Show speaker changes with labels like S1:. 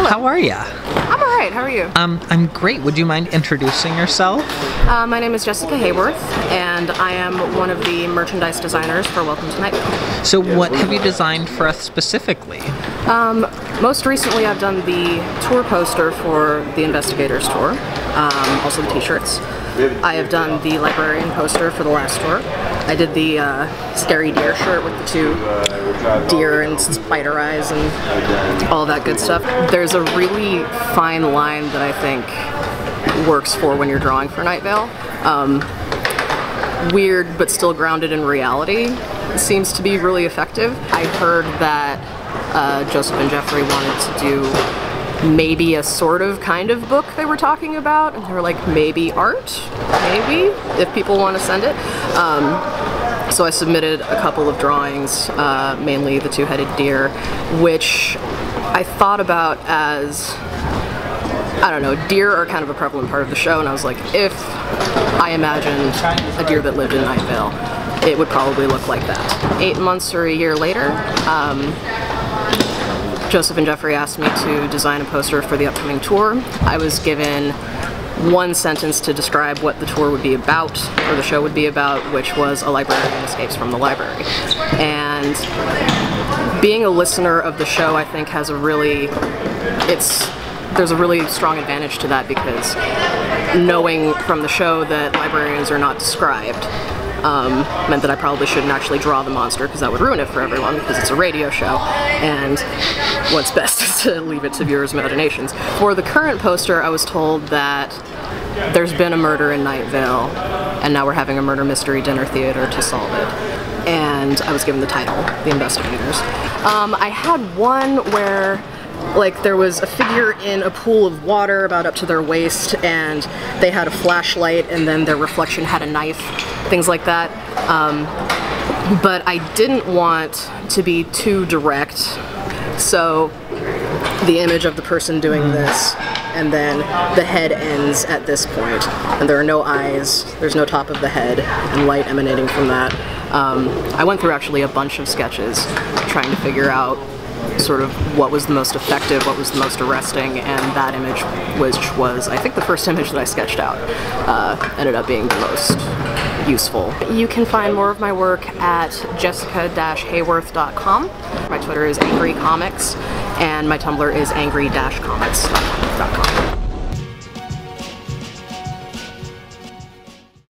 S1: How are ya?
S2: I'm alright, how are you?
S1: I'm great. Would you mind introducing yourself?
S2: My name is Jessica Hayworth, and I am one of the merchandise designers for Welcome to Night Vale.
S1: So what have you designed for us specifically?
S2: Most recently I've done the tour poster for the Investigators tour, also the t-shirts. I have done the librarian poster for the last tour. I did the scary deer shirt with the two deer and spider eyes and all that good stuff. There's a really fine line that I think works for when you're drawing for Night Vale. Weird but still grounded in reality seems to be really effective. I heard that Joseph and Jeffrey wanted to do maybe a sort of kind of book they were talking about, and they were like, maybe art, maybe, if people want to send it. So I submitted a couple of drawings, mainly the two-headed deer, which I thought about as, I don't know, deer are kind of a prevalent part of the show, and I was like, if I imagined a deer that lived in Night Vale, it would probably look like that. 8 months or a year later, Joseph and Jeffrey asked me to design a poster for the upcoming tour. I was given one sentence to describe what the tour would be about, or the show would be about, which was a librarian escapes from the library. And being a listener of the show, I think, has a really, there's a really strong advantage to that, because knowing from the show that librarians are not described meant that I probably shouldn't actually draw the monster, because that would ruin it for everyone, because it's a radio show, and what's best is to leave it to viewers' imaginations. For the current poster, I was told that there's been a murder in Night Vale, and now we're having a murder mystery dinner theater to solve it. And I was given the title, The Investigators. I had one where like there was a figure in a pool of water about up to their waist, and they had a flashlight, and then their reflection had a knife, things like that. But I didn't want to be too direct, so the image of the person doing this, and then the head ends at this point, and there are no eyes, there's no top of the head, and light emanating from that. I went through actually a bunch of sketches trying to figure out sort of what was the most effective, what was the most arresting, and that image, which was, I think, the first image that I sketched out, ended up being the most useful. You can find more of my work at jessica-hayworth.com. My Twitter is angrycomics, and my Tumblr is angry-comics.com.